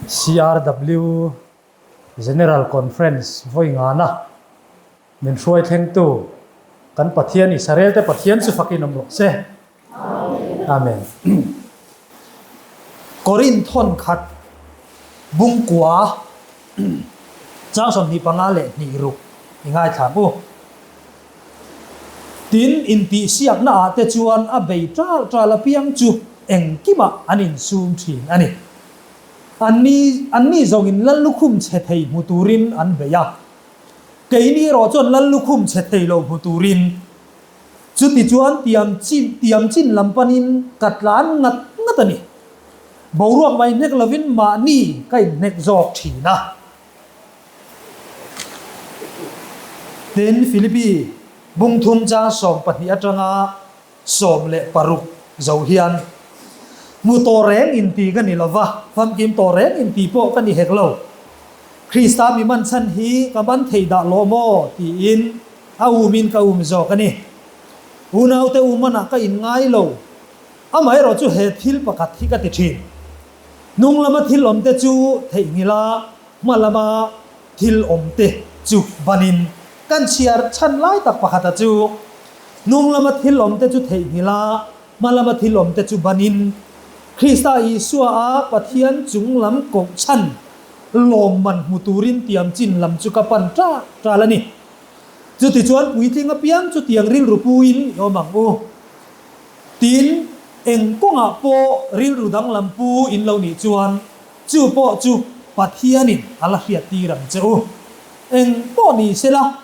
CRW General Conference voi ngana min hruai thleng tu kan pathian Israel te pathian chu fakin amro se amen Korinthon khat bungkwa chang som ni pangale ni ru ngai thamu tin inti siak na te chuan a bei tra la piang chu engkima anin sum thin ani anni zongin lallukhum chethei muturin an beya keini ro chon lallukhum chethei lo muturin chuti chuan tiam chin lampanin katlan ngatani boruak mai nek lovin ma ni kai nek jok thina ten Philippi bungthum cha som pahni atanga som le paruk zo hian mu toreng inti kan ni lova fam kim toreng inti po kan ni heklo Krista mi man chan hi ka ban theida lomo ti in au min ka zo kan ni unau te umana ka in ngai lo amai ro chu he thil pakhat hi ka ti thin nung lama thil om te chu thei ngila malama thil om te chu banin kan chiar chan lai tak pakhata chu nung lama thil om te chu thei ngila malama thil om te chu banin Krista Isua a pathian chung lam kok chan lom man muturin tiam chin lam chu ka pan tra la ni chu ti chuan pui thinga piang chu tiang ril rupuin yo mang u tin eng konga po ril rudang lampu in lo ni chuan chu po chu pathianin ala hriat ti ram chu eng po ni sela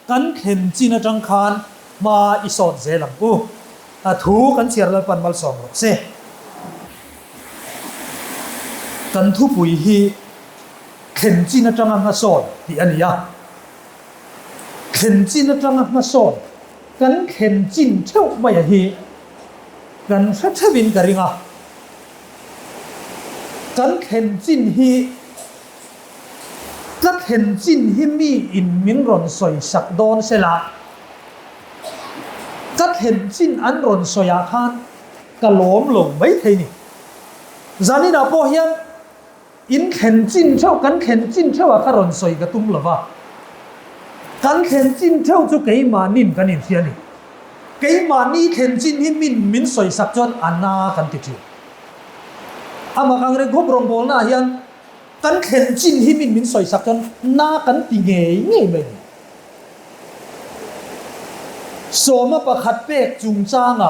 kan khen chin atang khan ma isot zelam u a thu kan chiar la pan mal song se kan thu pui hi khen chin atang nga son ti ania khen chin atang nga son kan khen chin theu mai hi kan thawin karinga kan khen chin hi ka khen chin hi mi in min ron soi sak don sela ka khen chin an ron soya khan ka lom lo mai thei ni zani na po hian in khen chin theu kan khen chin theu a ka ron soi ka tum lova kan khen chin theu chu kei ma nin kan in hian ni cái mà ni khen chin hi min soi sak chon anna kan ti thi ama kang re gop rong bol na hian kan khen chin hi min soi sak chon na kan ti nge me so ma pakhat pek chung changa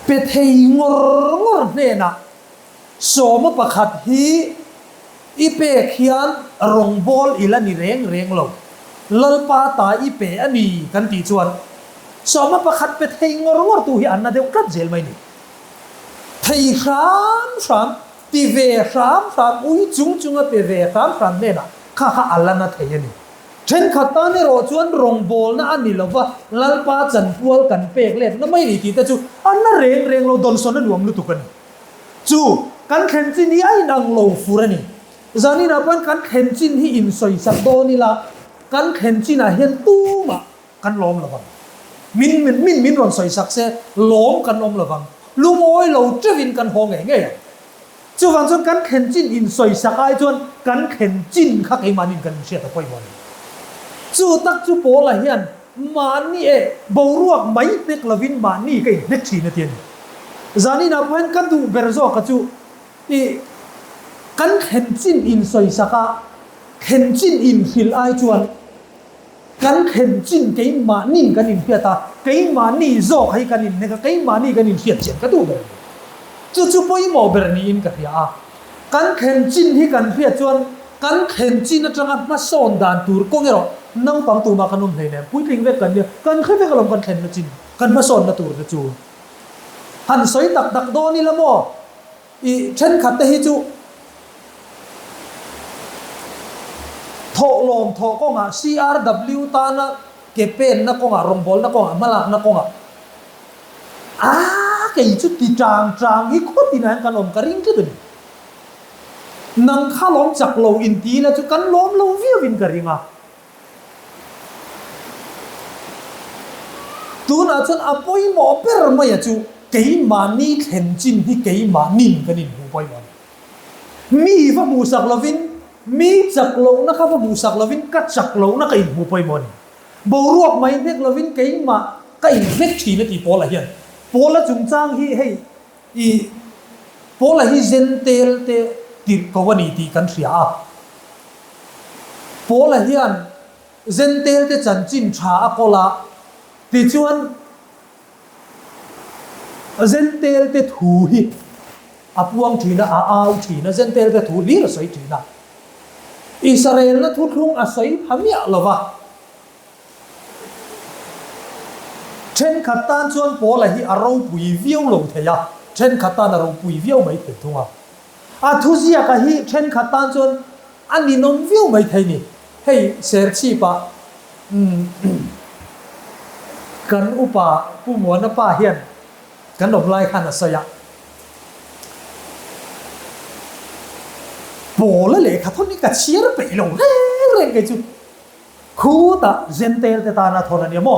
pe thei ngor ne na so ma pakhat hi i pe khian rong bol ila ni reng lo lalpa ta i pe ani kan ti chuan soma pakhat pe thei ngor tu hi anna deu kat zel mai ni thei ram ti ve ram ui chung a pe ve ram ne na kha alana thei ani then khata ne ro chuan rong bol na ani lova lalpa chan pual kan pek let na mai ri ti ta chu anna reng lo don son na nuam lu tu kan chu kan khen chin hi ai nang lo furani zani na pan kan khen chin hi in soi sak do ni la kan khen chin a hian tu ma kan lom la min ron soi sak se lom kan om lawang lumoi lo trevin kan hong nge chu wang chon kan khen chin in soi sak ai chon kan khen chin kha ke manin kan sia ta poi bon chu tak chu po la hian mani e boruak mai tek lovin mani ke nek thi na tian zani na phan kan du berzo ka chu i kan khen chin in soi saka khen chin in fil ai chuan kan khen chin cái mà nin kan in pia ta cái mà ni zo hay kan in ne ka cái mà ni kan in fiat chen ka tu ber chu poi mo ber ni in ka ya kan khen chin hi kan pia chuan kan khen chin atanga ma son dan tur ko ngero nang pang tu ma kanum nei ne pui ting ve kan ne kan khe ve kalom kan khen na chin kan ma son na tur na chu han soi tak do ni la mo i chen khat te hi chu thọ lom thọ ko nga CRW ta na ke pen na ko nga rong bol na ko nga malak na ko nga cái chút thì tràng hi khốt thì này kan om karing ke dun nang kha lom chak lo in ti la chu kan lom lo vi vin karinga tu na chon apoi mo per ma ya chu cái mà ni khen chin hi cái mà nin kan in hu poi ma มีว่ามูสักลวินมีจักโลนะครับว่ามูสักลวินกัดจักโลนะก็อินหูไปหมดบ่รวบไม่เด็กลวินก็อินมาก็อินเล็กทีนะที่พอละเฮียนพอละจุงจ้างฮีให้อีพอละฮีเซนเตลเตติดกวันนี้ตีกันเสียพอละเฮียนเซนเตลเตจันจินชาอโกละติจวนเซนเตลเตถูฮีอับวงทีนะอาทีนะเซนเตลเตถูลีละสวยทีนะอิสราเอลนะทุกลุงอาศัยพม่าละวะเช่นขัดตานชวนพอละฮีอารมณ์ปุยวิวลงเทียเช่นขัดตานอารมณ์ปุยวิวไม่ถึงทุ่งอาทุเซียก็ฮีเช่นขัดตานชวนอันนี้น้องวิวไม่ถึงนี่ให้เสียชีปะกันอุปาผู้หมวนป้าเฮียนกันดมไล่ขันสยะโบละเลยขัดทุนนี่กัดเชียร์ไปลงเร่งกันจุคู่ตาเจนเตลเตตานาทอนันเนี่ยโม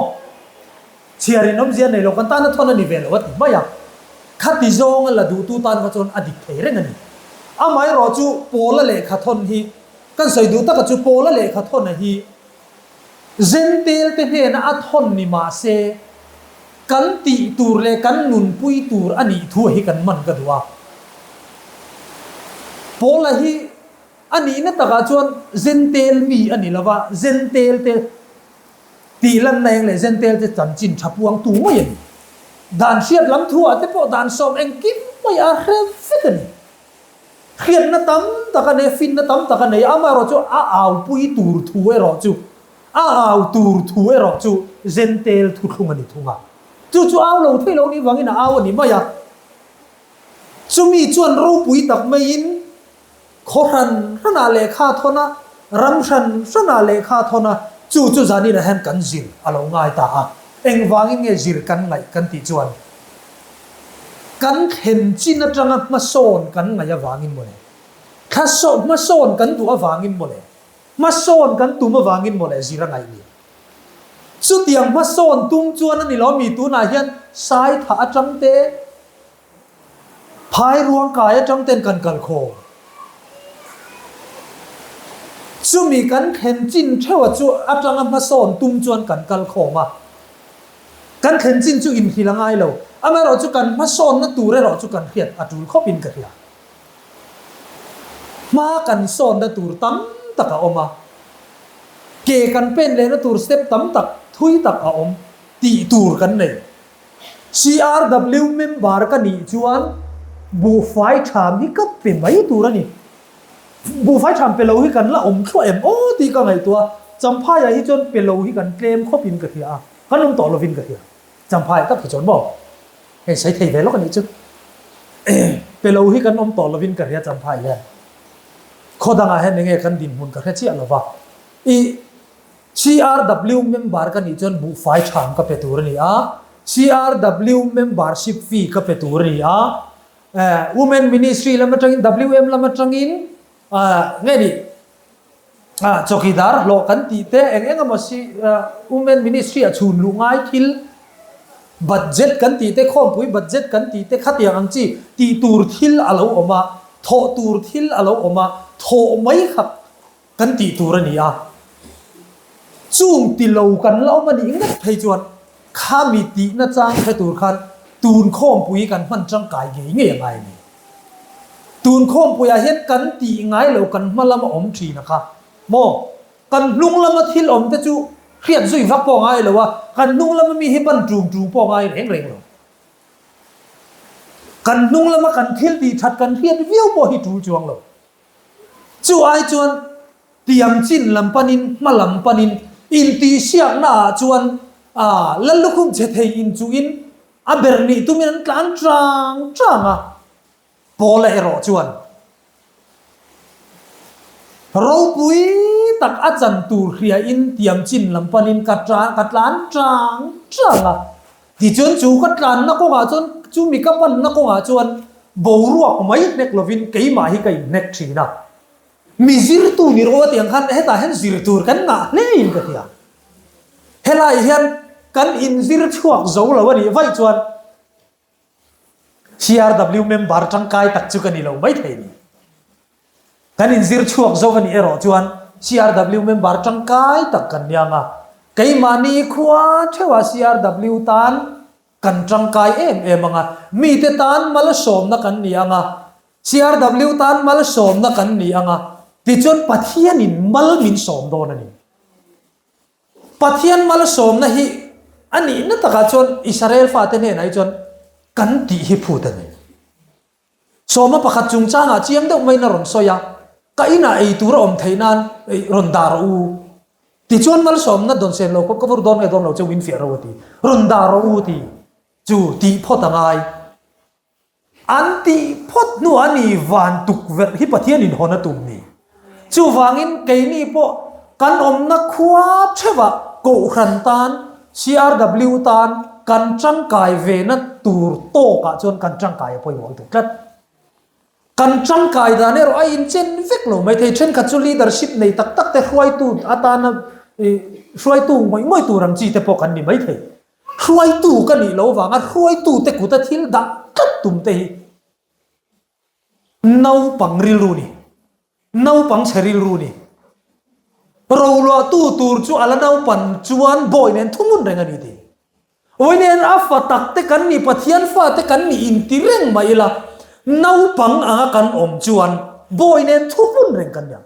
เชียร์น้องเจียนในโลกันตานาทอนันนี่เวลวัดไม่ยังขัดที่จงละดูตูตานก็จนอดีตเรื่องนี้อาไม่รอจูโบละเลยขัดทุนฮีกันใส่ดูตากับจูโบละเลยขัดทุนนะฮีเจนเตลเตเฮนะอัทอนนิมาเซกันตีตูร์เลกันนุนปุยตูร์อันนี้ทั่วให้กันมันกันว่าโพลาฮีอันนี้นะตะกาจวนเซนเตลมีอันนี้ละว่าเซนเตลเตตีลันแรงเลยเซนเตลเตจันจินชับวงตัวยังด่านเชียดลำทั่วแต่พอด่านสอบเองกิมไม่อาเรฟิกันเขียนนะตั้มตะกันเนฟินนะตั้มตะกันเนอามาเราจูอ้าวปุยตูร์ทั่วเราจูอ้าวตูร์ทั่วเราจูเซนเตลทุกคนอันนี้ทั่วจู่ๆเอาลงที่ลงนี้วังนี่นะเอาอันนี้ไม่อยากจะมีจวนรูปุยตักไม่ยินขรันขนาเลขาทนะรำชันขนาเลขาทนะจู่ๆจานี่นะเห็นกันจิรเอาง่ายตาเอ็งวังนี่จิรกันไงกันติจวนกันเห็นจินจังมาโซนกันไงวังนี่หมดเลยถ้าโซนมาโซนกันตัววังนี่หมดเลยมาโซนกันตัวมาวังนี่หมดเลยจิรไงนี่สุดยังมาโซนตุ้งจวนนั่นนี่เรามีตัวนายเห็นสายถาจังเตพายรวงกายจังเต้นกันกันโคสุมีกันเห็นจินเทวจูอาจังมาโซนตุ้งจวนกันกันโคมากันเห็นจินจูอินทีละไงเราอามาเราจูกันมาโซนนั่นตัวเราจูกันเขียนอาจูเขาบินกันเถียมากันโซนนั่นตัวตั้มตะกะออกมาเกกันเป็นเลยนั่นตัวสเต็ปตั้มตักทุยตักอมตีตูร์กันเลย CRW เมมบาร์กันนี่จวนบูไฟชามที่ก็เป็นไว้ตูร์นี่บูไฟชามเป็นเราให้กันละอมช่วยโอ้ตีก็ไงตัวจำพายที่จนเป็นเราให้กันเกมเขาบินกันเถียกันลงต่อเราบินกันเถียจำพายก็ผิดจนบอกให้ใช้เทไปแล้วกันนี่จุเป็นเราให้กันอมต่อเราบินกันเถียจำพายเลยข้อดังอาเห็นยังไงกันดินมุนกันแค่เชี่ยหรอวะCRW member kan ijon bu fai cham ka petur ni CRW membership fee ka petur ni women ministry lamatangin WM lamatangin ngeni chokidar lo kan ti te eng amasi women ministry achun lungai thil budget kan ti te khom pui budget kan ti te khatiang angchi ti tur thil alo oma tho tur thil alo oma tho mai khap kan ti tur niจุ่มตีเหลากันเล่ามันอีกนักไทยจวนข้ามีตีน่าจ้างให้ตูนคันตูนโค้มปุยกันมันจังกายเงี้ยยังไงนี่ตูนโค้มปุยเห็นกันตีไงเหลากันมาละมาอมทีนะคะโมกันลุงละมาทิลอมแต่จูเครียดสุยฟักปองไงเหรอวะกันลุงละมามีให้บันจูปองไงเร่งหรอกันลุงละมากันทิลตีชัดกันเครียดวิวบ่ให้จูจวงเหรอจูไอจวนเตรียมจินลำปนินมาลำปนินอินตีเสียงน่าจวนแล้วลูกคุ้มเจตอินจูอินเบอร์นี่ตุ้มินันกลางจังพอเลยรอจวนเราปุยตักอาจารย์ตูเรียอินเตรียมจินลำปนินกัดล้านจังที่จวนจูกัดล้านนักก็งาจวนจูมีกับปันนักก็งาจวนบวรวกไม่เน็กลวินเกี่ยมาให้เกี่ยเน็กชีนะมีซิรตูนี่รู้ว่าที่ยังคันเฮตาเห็นซิรตูกันนะเนี่ยอินกันที่เฮลัยเห็นกันอินซิรช่วงโจแล้ววันนี้ไว้จวน CRW เมมบาร์จังกายตักจุกันนี่เราไม่เท่นี่ kan in zir chuak zo kan ero chuan CRW member tangkai tak kan yanga kai mani khwa thewa CRW tan kan tangkai em anga mi te tan mal som na kan nianga CRW tan mal som na kan nianga ti chon pathian in mal min som do na ni pathian mal som na hi ani na taka chon Israel fa te ne nai chon kan ti hi phu ta ni soma pakhat chung changa chiang deuh mai na ron soya ka ina ei tur om theinan ron dar u ti chuan mal som na don sen lo ko ko don e don lo che win fia ro ti ron dar u ti chu ti photangai an ti phot nu ani van tuk ver hi pathian in hona tum ni chu wangin ke ni po kan om na khwa thewa ko hran tan CRW tan kan tangkai ve na tur to ka chon kan tangkai poi mo tu tlat kan tangkai da ne ro ai in chen vek lo mai thei chen kha chu leadership nei tak tak te hruai tu atana hruai tu moi tu ram chi te po kan ni mai thei hruai tu kan ni lo wanga hruai tu te ku ta thil da kat tum te nau pangril ru ni nau pang cheril ru ni ro lo tu tur chu ala nau pan chuan boy nen thumun reng ani ti oi nen afa tak te kan ni pathian fa te kan ni in ti reng mai la nau pang anga kan om chuan boy nen thumun reng kan ya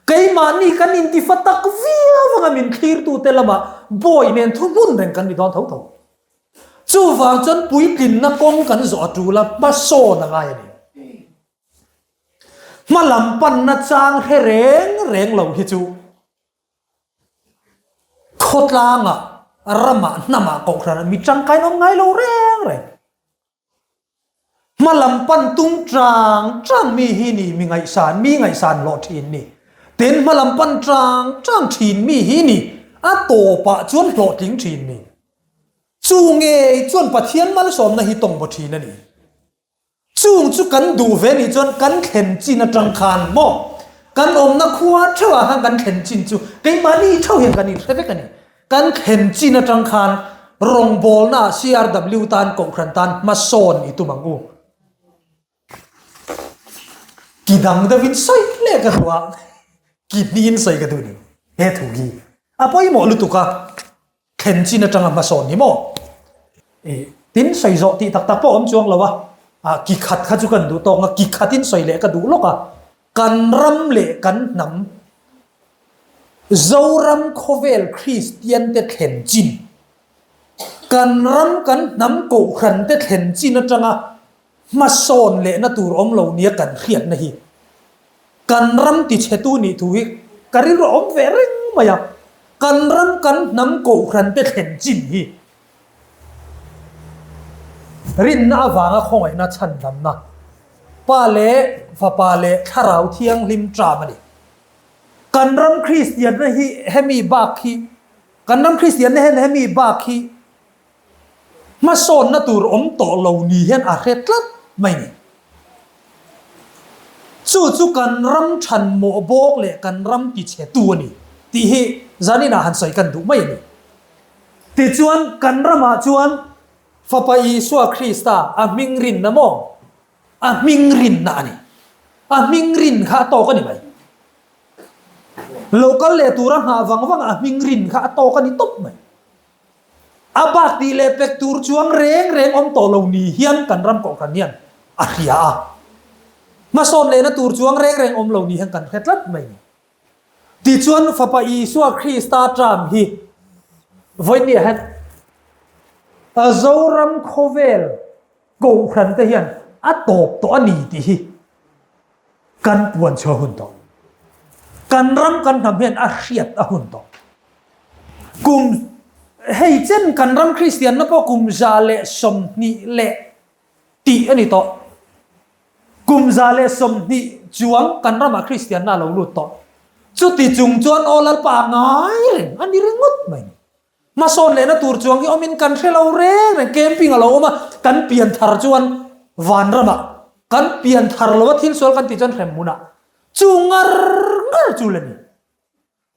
kai ma ni kan in ti fatak via wanga min clear tu te lama boy nen thumun reng kan ni don thau thau chu wang chon pui kin na kong kan zo tu la ba so na ngai ni malam pan na chang he reng lo hi chu khotlanga rama nama ko khran mi chang kai nom ngai lo reng malam pan tung trang mi hi ni mi ngai san lo thin ni ten malam pan trang thin mi hi ni a to pa chuan lo ting thin ni chu nge chuan pathian mal som na hi tong bo thin ani chung chu kan du ve ni chuan kan khen chin a tang khan mo kan om na khuwa thawa han kan khen chin chu kai mani thau hian kan ni theve kan ni kan khen chin a tang khan rong bol na CRW tan ko khran tan ma son i tu mangu kidang da vin sai le ka wa kidnin sai ka du ni he thu gi apoi mo lu tu ka khen chin a tang ma son ni mo tin sai zo ti tak tak po om chuang lawa ki khat kha chu kan du to nga ki khatin soi le ka du loka kan ram le kan nam zoram khovel Christian te khen chin kan ram kan nam ko khan te khen chin atanga ma son le na tur om lo nia kan khiat na hi kan ram ti chetu ni thu hi kari ro om ve reng maya kan ram kan nam ko khan te khen chin hi rin na awanga khongai na chan dam na pa le fa pa le tharau thiang lim tra mani kan ram Christian na hi hemi ba khi kan ram Christian na hemi ba khi ma son na tur om to lo ni hian a retlat mai ni chu kan ram than mo bok le kan ram ti che tu ni ti hi zani na han soi kan du mai ni ti chuan kan rama chuan Fapa Isua Krista aming rin na mo aming rin na ani aming rin kha to ka ni mai local le tura ha wang aming rin kha to ka ni top mai abak ti le pek tur chuang reng om to lo ni hian kan ram ko kan nian a khia ma son le na tur chuang reng om lo ni hian kan khetlat mai ti chuan Fapa Isua Krista tram hi voi ni han zoram khovel go khan te hian a top to ani ti hi kan puan cho hun to kan ram kan tham hian a hriat a hun to kum hei chen kan ram Christian na po kum za le som ni le ti ani to kum za le som ni chuang kan ram a Christian na lo lut to chu ti chung chuan olal pa ngai ani ringut mai ma son le na tur chuang ki omin kan thelo reng camping alo ma kan pian thar chuan van rama kan pian thar lo thil sol kan ti chuan rem muna chungar ngar chulani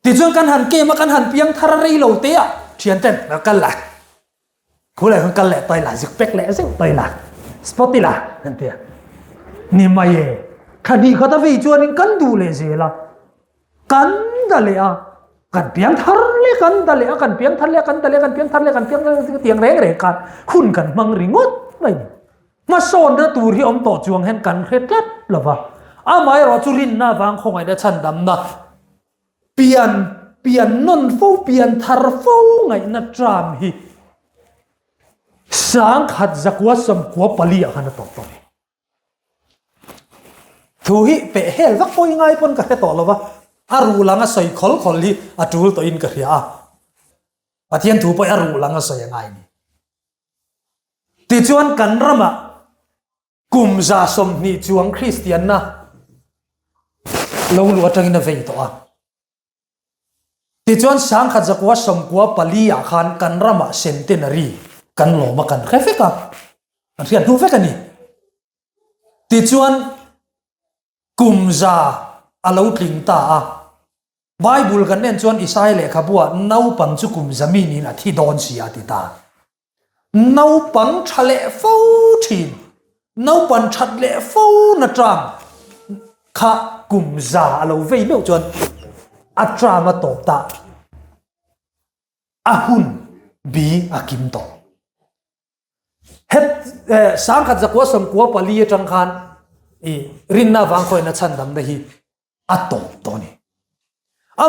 ti chuan kan han ke ma kan han piang thar rei lo te a thian ten kan la khulai kan le tai la zik pek le zik tai la spotila kan te ni mai คดีเขาตะวีจวนกันดูเลยสิละกันดะเลยอ่ะกันเพียงทันเลยกันดะเลยอ่ะกันเพียงทันเลยกันดะเลยกันเพียงทันเลยกันเพียงเตียงแรงๆกันคุณกันมังริงดไม่มาโซนนะตูที่อมต่อจวงเห็นกันเคล็ดลับหรอวะไม่รอจุลินนะฟังคงไอ้เดชันดำนะเปลี่ยนนนฟูเปลี่ยนทารฟูไงนัดจามฮีสังขัดจักวัสมกัวปลีอันนั้นต่อไปทูฮีเปะเฮลวักปอยไงปนกันต่อแล้ววะอารูลังอ่ะใส่ขอลฮีอาจูลตัวอินกันเฮียปะเทียนถูไปอารูลังอ่ะใส่ยังไงนี่ติจวนกันรำอ่ะกุมซาสมนี่จวงคริสเตียนนะลงหลวงจังอินเวย์ตัวติจวนสังขัดจักวัสมกัวปลีอาคันกันรำอ่ะเซนเตนารีกันหลอมากันแค่เฟกับเรียนดูเฟกันนี่ติจวนกุมซาอาลูติงตาไบเบิลกันเนี่ยจวนอิสราเอลขบัวน้าปังจุกุมซามีนี่นะที่โดนเสียติตาน้าปังทะเลฟูทินน้าปังทะเลฟูนัดจามข้ากุมซาอาลูเวย์เบลจวนอัตรามาตบตาอาหุนบีอากิมโตเฮ็ดสังขัดจักวัสมกัวปลีจังคันรินนาวังคอยนัดฉันดำได้ฮีอัตโตตัวนี้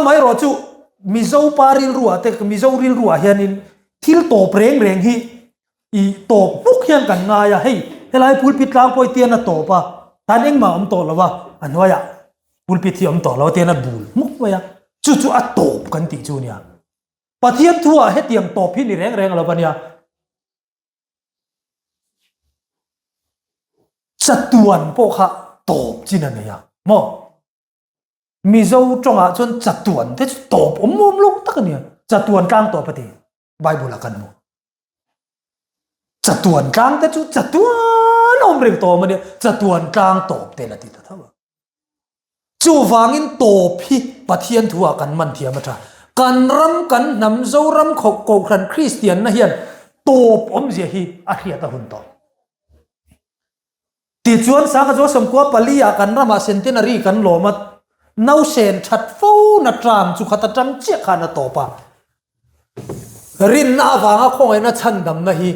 ไม่รอจูมิโซปาริลรัวแต่มิโซริลรัวเฮียนินทิลโตเปร่งฮีโตปุกเฮียนกันง่ายให้เฮลัยพูดปิดลางปอยเตียนโตปะตานเองมาอมโตแล้ววะอันว่ายะพูดปิดที่อมโตแล้วเตียนบูลมุกวะยะจู่อัตโตกันติจูเนี่ยปะเทียนทั่วเฮ็ดเตียงโตพี่นี่แรงแล้วปะเนี่ยจัดวนพวกเขาตบจีนั่นเนี่ยมั้งมิโซจงอาจนจัดวนที่ตบมุมลงตักเนี่ยจัดวนกลางตัวปฏิไบเบิลละกันมั้งจัดวนกลางแต่จู่จัดวนอมเริงตัวมันเนี่ยจัดวนกลางตบเตละติดท่าวะจู่ฟังอินตบพี่ปะเทียนทั่วกันมันเทียมจ้ากันรำกันนำโซรำขบโกขันคริสเตียนนะเฮียนตบเสียฮีอาเทียตะหุนต่อติดชวนสังกัดสมกัวปลียกันรามาเซนตินารีกันโลมาเนาเซนชัดฟูนัดรามจุขัดจำเจียขานาโตปะรินนาวังคงไอ้นัชันดำนะฮี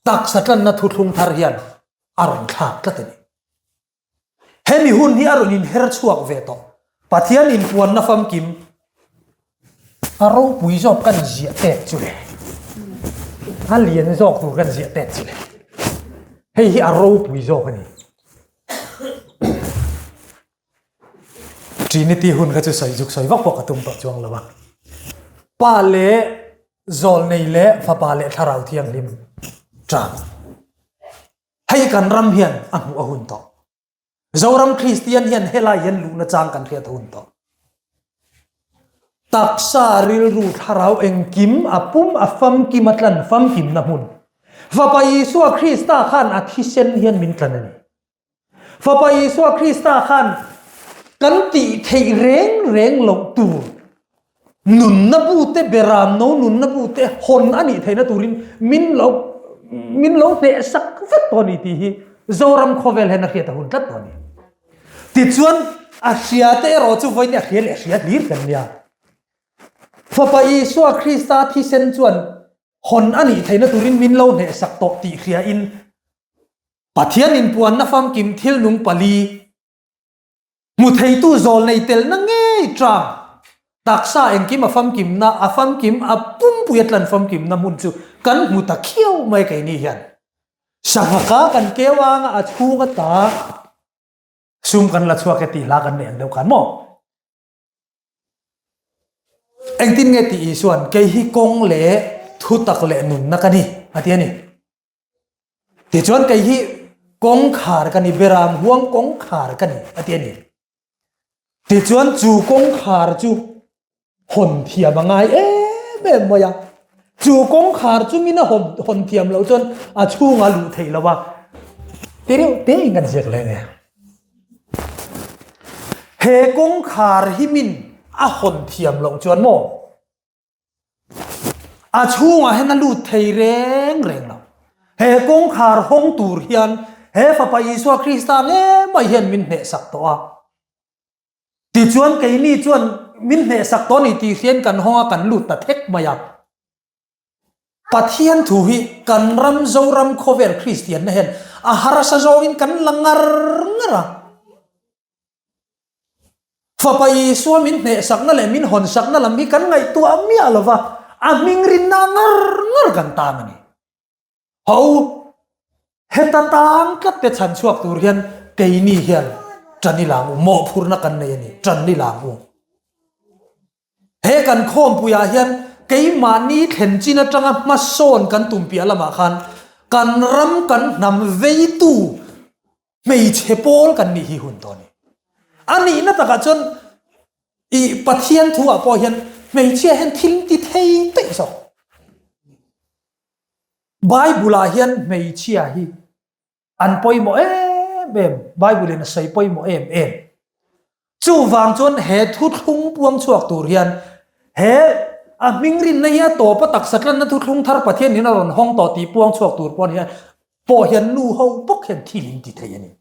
ตักสัตว์นัทุทุงทารียนอารมณ์ขาดกันนี่เฮมิหุนฮีอารมณ์อินเฮรชวกเวโตปะเทียนอินปวนนัฟมกิมอารมณ์ปุยจอบกันเจียเตะจุเลยฮัลเลียนจอกตัวกันเจียเตะจุเลยเฮ้ยอารมณ์ปุยจอบกันนี่จีนิตีหุ่นก็จะใส่จุกใส่วักปกตุ้มต่อจวงละวะป้าเล่จอลในเล่ฟ้าป้าเล่ทาราวเทียงลิมจางให้กันรำเฮียนอันหัวหุ่นต่อเจ้ารำคริสเตียนเฮียนเฮลาเฮียนลูนจางกันเทียหุ่นต่อตักซาริลรูทาราวเองกิมอปุ่มอฟัมกิมัตลันฟัมกิมนะหุ่นฟ้าไปสัวคริสตาขันอาทิเซนเฮียนมินกันนี่ฟ้าไปสัวคริสตาขันกันตีเทเร่งลงตูหนุนนบูเตเบรามโนหนุนนบูเตฮอนอันนี้เทนตูรินมินลงเตสักฟัดตัวนี้ที่จอรัมคอเวลเฮนักเรียนหุ่นตัดตัวนี้ติดชวนอาเซียเตรอจูไว้เนี่ยเขียนอาเซียลีดกันเนี่ยฟ้าไปสัวคริสตาที่เซนชวนฮอนอันนี้เทนตูรินมินลงเตสักโตตีเขียอินปัทเทียนินปวนนัฟมกิมทิลนุงปลีมุทัยตู้โจลในเตลนั่งเงยจามตักษาเองกิมฟัมกิมนะอาฟัมกิมอาปุ่มปุยตลันฟัมกิมนะมุนจูกันมุตะเขียวไม่ไกลนี่ยันสังกัดกันเกวางอาชูกตาซุ่มกันละชัวกติลากันเนี่ยเดียวกันมั้งเองตินเงติอีส่วนเกฮิกงเล่ทุตักเล่นุนนักนี่อาทิตย์นี้ติจวนเกฮิกงขาดกันนี่เบรามห่วงกงขาดกันนี่อาทิตย์นี้ติจวนจูกงขาดจูหนเทียมง่ายแบบว่ายังจูกงขาดจูมีน่ะหนเทียมเราจนอาชูงาลูเทแล้วว่าเดี๋ยวเดี๋ยวกันเสียเลยเนี่ยเฮกงขาดหิมินอาหนเทียมเราจนโมอาชูงาให้นั่นลูเทเร่งเราเฮกงขาดห้องตูเรียน เฮฟไปอิสวาคริสตานไม่เห็นมินเนสักตัวที่ชวนไกนี่ชวนมินเนสักตัวนี่ที่เขียนกันห้องกันลุดแต่เทคมาอยากปะเทียนถูหิกันรำโจรำโคเวลคริสเตียนเห็นอาหารสะโจอินกันลังงระฝ่าไปสวมินเนสักนั่นแหละมินหอนสักนั่นแหละมีกันไงตัวมีอะไรวะอามิงรินนางรกันตามันนี่เขาเฮตตางกัดเตชันชวกตุเรียนเกยนี่เฮียนจันนี่ลางูโมพูรนักกันเนี่ยนี่จันนี่ลางูเฮกันโคมปุยาเฮียนเกยมานี่เห็นจีนจังมาโซนกันตุ่มเปียละมาคันกันรำกันนำเวตูไม่เชปอลกันนี่ฮิหุ่นตอนนี้อันนี้นะตะกัจนอีปะเทียนทั่วพอเฮียนไม่เชื่อเห็นทิ้งติดให้เตะสอกไบเบิลเฮียนไม่เชื่อฮีอันปอยโมเอมไบเบิลเนี่ยใส่ปอยโมเอมจู่วางจนเหตุทุกข์ปวงชวกตัวเฮียนเหตุมิงรินเนี่ยตัวปะตักสัตว์นั้นทุกข์ทาร์ประเทศนี้นะรอนห้องต่อตีปวงชวกตัวปอนเฮียนพอเฮียนนู่เขาปกเห็นที่ลิงติดเฮียนี่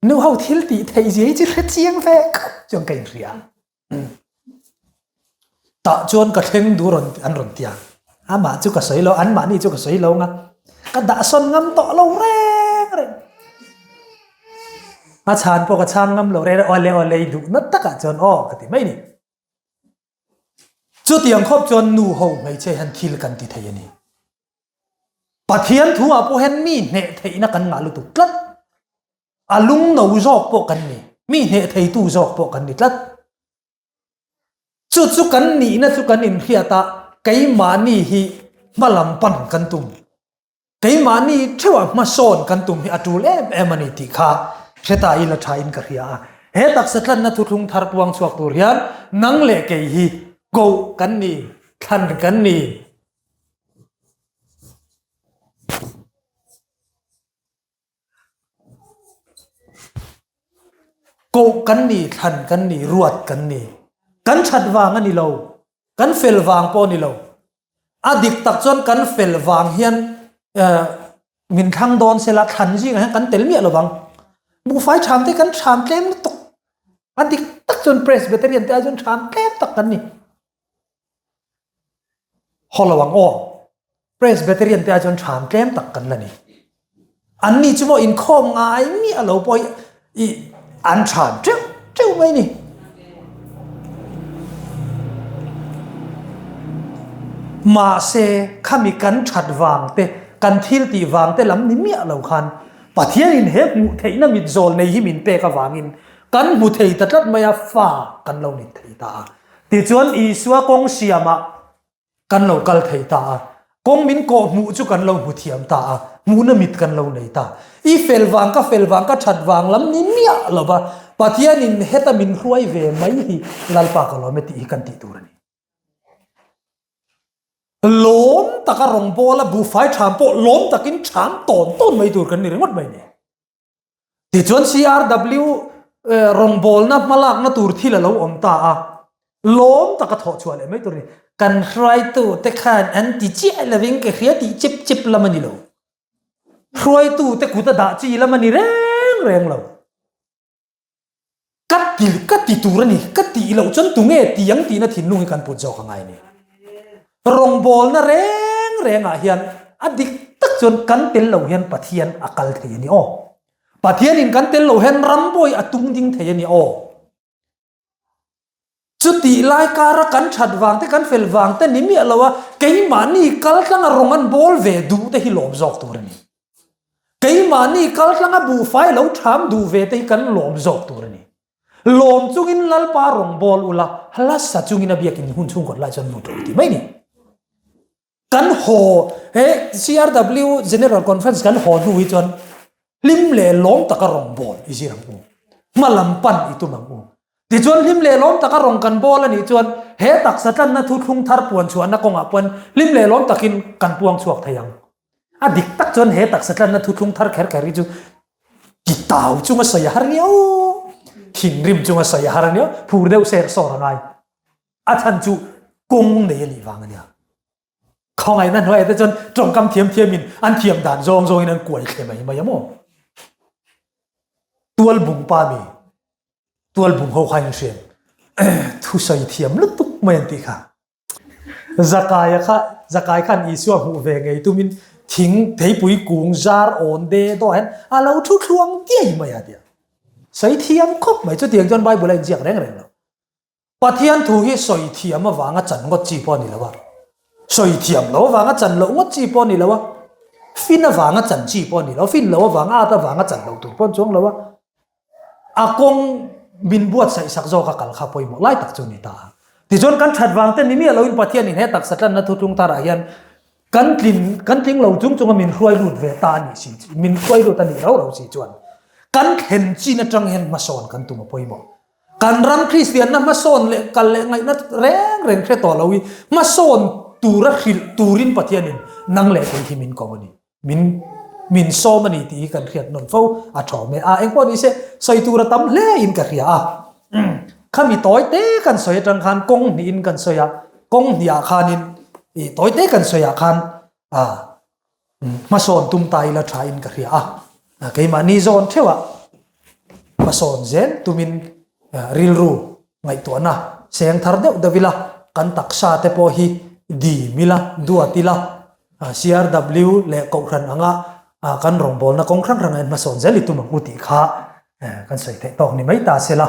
นู่เขาที่ติดเฮียจีจะเจียงแฟกจงกันเรียตะจวนกระเทงดูรอนอันรอนเตียอามาจุกกระสวยเราอันมานี่จุกกระสวยเราไงกระดาษสนงำต่อเราแรงเลยอาชานพวกกระช่างงำเราแรงอ่อนเลยดูนัดตะกะจนอ้อกติไม่นี่จุดยังครบจนนู่เขาไม่ใช่หันคิลกันติเทียนี่ปะเทียนทั่วพวกเห็นมีเนเทียนักกันงาลุตุกลัดอาลุงหนูจอกพวกกันนี่มีเนเทียตู้จอกพวกกันนี่กลัดจุดกันนี่นะจุดกันอินเฮียตาไกมานี่ฮีมาลำปันกันตุ่มไกมานี่เท่ามาโซนกันตุ่มฮีอัตุเล่เอมันนี่ติขาเชตาอิละชายอินกะเรียเฮตักสัตว์นั้นทุกทุงทาร์ปวงสวกตัวเรียนนังเล่เกยฮีโกกันนี่ทันกันนี่โกกันนี่ทันกันนี่รวดกันนี่กันชัดวางอันนี้เรากันเฟลวางปอนี่เราอดีตตักจนกันเฟลวางเฮียนมินทางโดนเสลัดทันสิกันเตลเมียเราบังบุไฟชามที่กันชามเต็มตกอดีตตักจนเพรสเบเตอรียนแต่จนชามเต็มตักกันนี่ฮอลวังอ้อเพรสเบเตอรียนแต่จนชามเต็มตักกันละนี่อันนี้จะบอกอินคอมง่ายมีอะไรปอยอีอันชามเจ้าไม่นี่มาเซข้ามีกันชัดวางเตกันทิลตีวางเตลำนี้มีอะไรคันปะเทียนเฮบมุเทยน่ามิดโซลในหิมินเปกวางอินกันมุเทยตัดไม่ฟ้ากันเรานิเทยตาติจวนอีสวะกงเสียมากันเรากัลเทยตากงมินโกมุจุกันเรามุเทียมตามูนมิดกันเราในตาอีเฟลวางก็ชัดวางลำนี้มีอะไรบ้าปะเทียนเฮตามินรวยเวไม่ฮีลัลปากเราไม่ตีกันตีตัวนี้ล้มตะการรองโบละบูไฟชามโปล้มตะกินชามต้นไม่ดูกันนี่เรื่องวัดไม่เนี่ยที่จวน CRW รองโบลนับมาลากนัตูร์ที่ละเราอมตาล้มตะกระถอชวนเลยไม่ตัวนี้กันใครตัวแต่ขานอันที่เจี๊ยละวิ่งเขียตีจิบละมันนี่เราใครตัวแต่กูตะด่าจีละมันนี่แรงเรากัดตีตัวนี่กัดตีเราจนตัวเงี้ยตียังตีน่ะถิ่นนุ่งกันปวดจอข้างในนี่รองบอลน่ะแรงอ่ะเฮียนอดีตตักจนกันเตลเราเฮียนปะเทียนอากาศเทียนี่อ้อปะเทียนอินกันเตลเราเฮียนรำบอยอตุงดิ้งเทียนี่อ้อจุดที่ลายการกันชัดวางแต่กันเฟลวางแต่นี่มีอะไรวะเกี่ยมานี่กัลตั้งรองอันบอลเวดูแต่ฮิลอมจอกตัวนี้เกี่ยมานี่กัลตั้งบูไฟเราทำดูเวแต่กันลอมจอกตัวนี้ลอมจุงินลัลปารองบอลอุละฮัลสัจุงินอเบียกินหุ่นชุ่งกอดไล่จนมุดที่ไม่นี่กันโหCRW General Conference กันโหดูวิจารลิมเล่ล้มตะการรองบอลอีสิรังกูมาลำปันอีตุมังกูที่จวนลิมเล่ล้มตะการรองกันบอลแล้วนี่จวนตักสัตว์นั้นทุกทุ่งทาร์ปวนชวนนักกงอ่ะปวนลิมเล่ล้มตะกินกันปวงชวกทยังอดีตตักจวนตักสัตว์นั้นทุกทุ่งทาร์แคร์จูกิตาวจุงมาใส่หาร์เนียวหินริมจุงมาใส่หาร์เนียวผู้เดียวเสร์สอร์ไงอาจารย์จูกงเดียลีวางเนี่ย ข้องไอ้นั่นไว้แต่จนตรงกำเทียมมินอันเทียมด่านโจงนั่นกวยเข้มไม่ยามอตัวบุงปามีตัวบุงเขาใครเสียงทุใส่เทียมลุตุกไม่ยันติค่ะzakai khan isua hu ve ngei tumin thing thei pui kung jar on de do hen alo thu thuang tiai mai ya dia sai thiam khop mai chu tiang jon bible ai jiak reng reng lo pathian thu hi soi thiam ma wanga chan ngot chi po ni lawa soi thiam lo wanga chan lo ngot chi po ni lawa fin na wanga chan chi po ni lo fin lo wanga ta wanga chan lo tu pon chong lawa akong bin buat sai sak zo ka kal kha poi mo lai tak chu ni ta ti jon kan that wang te ni mi lo in pathian in he tak satan na thu tung tara hian kan tling lo chung chung min hruai lut ve ta ni si min hruai lut ani ro si chuan kan khen chi na tang hen ma son kan tu ma poi mo kan ram christian na ma son le kal le ngai na reng kre to lo wi ma son tura khil turin pathian in nang le te himin ko ni min so mani ti kan khiat non fo a tho me a eng po ni se soi tura tam le in ka ria khami toy te kan soi tang khan kong ni in kan soya kong nia khanin i toy te kan soya khan ma son tum tai la tha in ka ria ke ma ni zon thewa ma son zen tumin ril ru ngai to na seng thar deuh davila kan taksa te po hi di mila duatila crw le ko khan anga kan rong bol na kong khrang rang en ma son zel tu ma uti kha kan soi te tok ni mai ta sela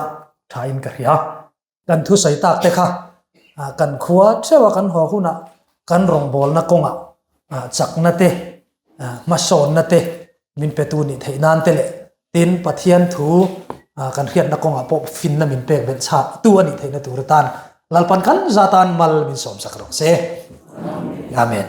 tha in ka ria kan thu sai tak te kha kan khuwa chewa kan ho huna kan rong bol na konga chak na te ma son na te min petu ni theinan te le tin pathian thu kan khiat na konga pop fin na min pek ben cha tu ani theina tur tan lalpan kan zatan mal min som sak ro se amen